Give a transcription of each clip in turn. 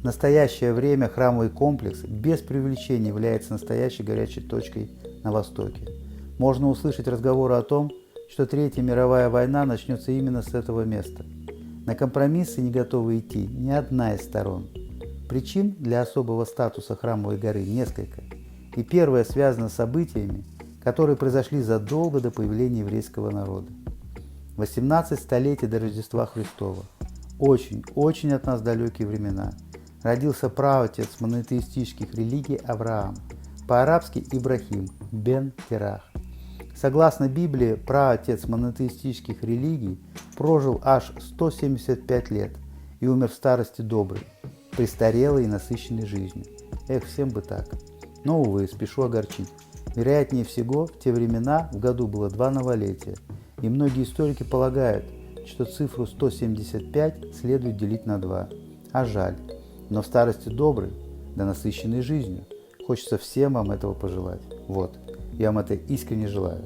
В настоящее время храмовый комплекс без преувеличения является настоящей горячей точкой на Востоке. Можно услышать разговоры о том, что Третья мировая война начнется именно с этого места. На компромиссы не готова идти ни одна из сторон. Причин для особого статуса Храмовой горы несколько. И первое связано с событиями, которые произошли задолго до появления еврейского народа. 18 столетий до Рождества Христова. Очень от нас далекие времена. Родился праотец монотеистических религий Авраам, по-арабски Ибрахим бен Терах. Согласно Библии, праотец монотеистических религий прожил аж 175 лет и умер в старости доброй, престарелой и насыщенной жизнью. Всем бы так. Но, увы, спешу огорчить. Вероятнее всего, в те времена в году было 2 новолетия, и многие историки полагают, что цифру 175 следует делить на 2. А жаль. Но в старости доброй, да насыщенной жизнью, хочется всем вам этого пожелать. Вот, я вам это искренне желаю.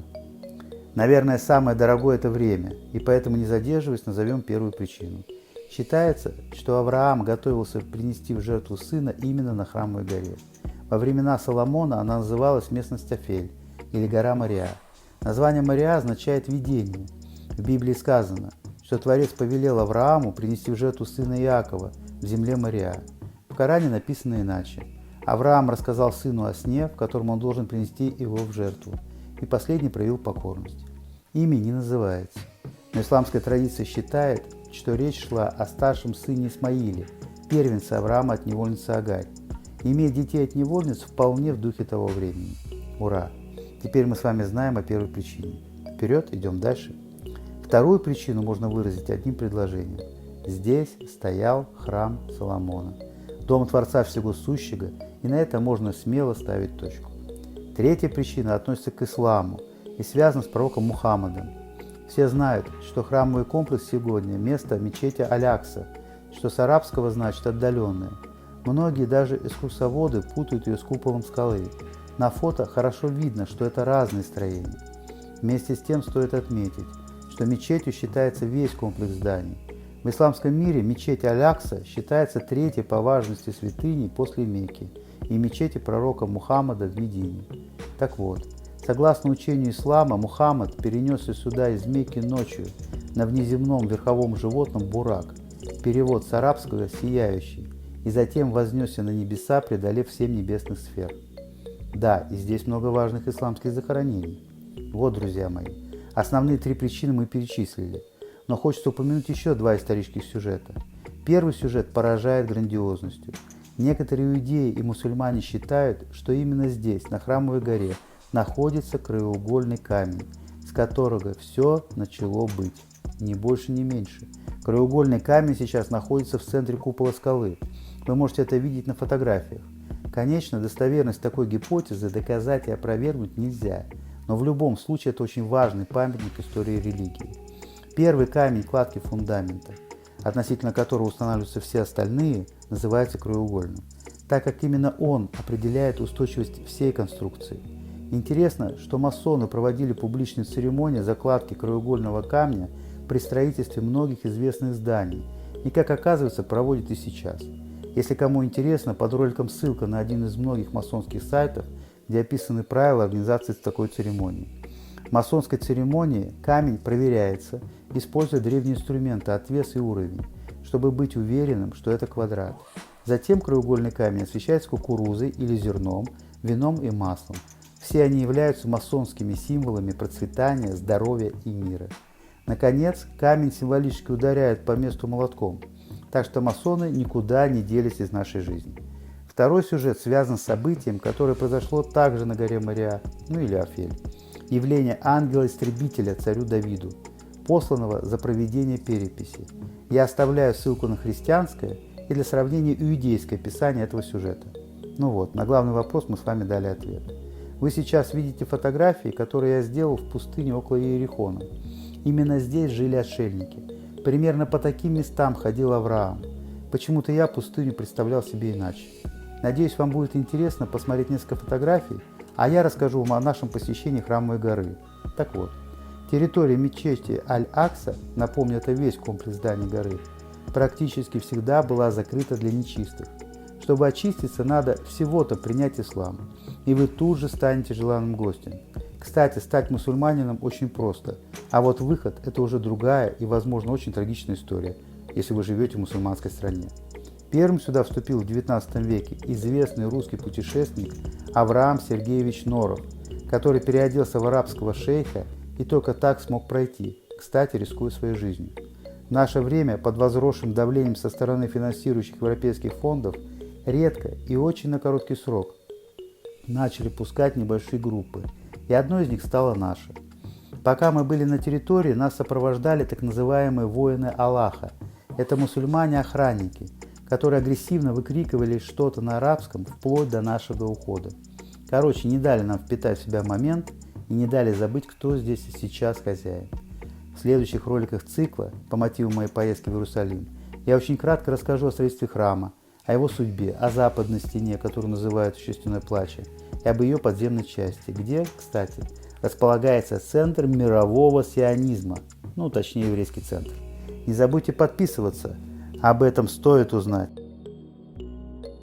Наверное, самое дорогое – это время, и поэтому, не задерживаясь, назовем первую причину. Считается, что Авраам готовился принести в жертву сына именно на Храмовой горе. Во времена Соломона она называлась местность Афель, или гора Мориа. Название Мориа означает «видение». В Библии сказано, что Творец повелел Аврааму принести в жертву сына Иакова в земле Мориа. В Коране написано иначе. Авраам рассказал сыну о сне, в котором он должен принести его в жертву, и последний проявил покорность. Имя не называется, но исламская традиция считает, что речь шла о старшем сыне Исмаиле, первенце Авраама от невольницы Агарь. Иметь детей от невольниц вполне в духе того времени. Ура! Теперь мы с вами знаем о первой причине. Вперед, идем дальше. Вторую причину можно выразить одним предложением. Здесь стоял храм Соломона, дом Творца Всего Сущего, и на это можно смело ставить точку. Третья причина относится к исламу и связана с пророком Мухаммадом. Все знают, что храмовый комплекс сегодня – место мечети Аль-Акса, что с арабского значит «отдаленное». Многие даже экскурсоводы путают ее с куполом скалы. На фото хорошо видно, что это разные строения. Вместе с тем стоит отметить, что мечетью считается весь комплекс зданий. В исламском мире мечеть Аль-Акса считается третьей по важности святыней после Мекки и мечети пророка Мухаммада в Медине. Так вот, согласно учению ислама, Мухаммад перенесся сюда из Мекки ночью на внеземном верховом животном бурак, перевод с арабского «сияющий», и затем вознесся на небеса, преодолев 7 небесных сфер. Да, и здесь много важных исламских захоронений. Вот, друзья мои, основные 3 причины мы перечислили, но хочется упомянуть еще 2 исторических сюжета. Первый сюжет поражает грандиозностью. Некоторые иудеи и мусульмане считают, что именно здесь, на Храмовой горе, находится краеугольный камень, с которого все начало быть, ни больше, ни меньше. Краеугольный камень сейчас находится в центре купола скалы. Вы можете это видеть на фотографиях. Конечно, достоверность такой гипотезы доказать и опровергнуть нельзя, но в любом случае это очень важный памятник истории религии. Первый камень кладки фундамента, относительно которого устанавливаются все остальные, называется краеугольным, так как именно он определяет устойчивость всей конструкции. Интересно, что масоны проводили публичные церемонии закладки краеугольного камня при строительстве многих известных зданий и, как оказывается, проводят и сейчас. Если кому интересно, под роликом ссылка на один из многих масонских сайтов, где описаны правила организации такой церемонии. В масонской церемонии камень проверяется, используя древние инструменты отвес и уровень, чтобы быть уверенным, что это квадрат. Затем краеугольный камень освещается кукурузой или зерном, вином и маслом. Все они являются масонскими символами процветания, здоровья и мира. Наконец, камень символически ударяет по месту молотком, так что масоны никуда не делись из нашей жизни. Второй сюжет связан с событием, которое произошло также на горе Мориа, или Афель. Явление ангела-истребителя царю Давиду, посланного за проведение переписи. Я оставляю ссылку на христианское и для сравнения иудейское описание этого сюжета. На главный вопрос мы с вами дали ответ. Вы сейчас видите фотографии, которые я сделал в пустыне около Иерихона. Именно здесь жили отшельники. Примерно по таким местам ходил Авраам. Почему-то я пустыню представлял себе иначе. Надеюсь, вам будет интересно посмотреть несколько фотографий, а я расскажу вам о нашем посещении Храмовой горы. Так вот, территория мечети Аль-Акса, напомню, это весь комплекс зданий горы, практически всегда была закрыта для нечистых. Чтобы очиститься, надо всего-то принять ислам, и вы тут же станете желанным гостем. Кстати, стать мусульманином очень просто, а вот выход – это уже другая и, возможно, очень трагичная история, если вы живете в мусульманской стране. Первым сюда вступил в XIX веке известный русский путешественник Авраам Сергеевич Норов, который переоделся в арабского шейха и только так смог пройти, кстати, рискуя своей жизнью. В наше время под возросшим давлением со стороны финансирующих европейских фондов редко и очень на короткий срок начали пускать небольшие группы, и одной из них стала наша. Пока мы были на территории, нас сопровождали так называемые воины Аллаха. Это мусульмане-охранники, которые агрессивно выкрикивали что-то на арабском вплоть до нашего ухода. Короче, не дали нам впитать в себя момент и не дали забыть, кто здесь и сейчас хозяин. В следующих роликах цикла по мотиву моей поездки в Иерусалим я очень кратко расскажу о строительстве храма, о его судьбе, о западной стене, которую называют еще стеной плача, и об ее подземной части, где, кстати, располагается центр мирового сионизма, точнее еврейский центр. Не забудьте подписываться, об этом стоит узнать.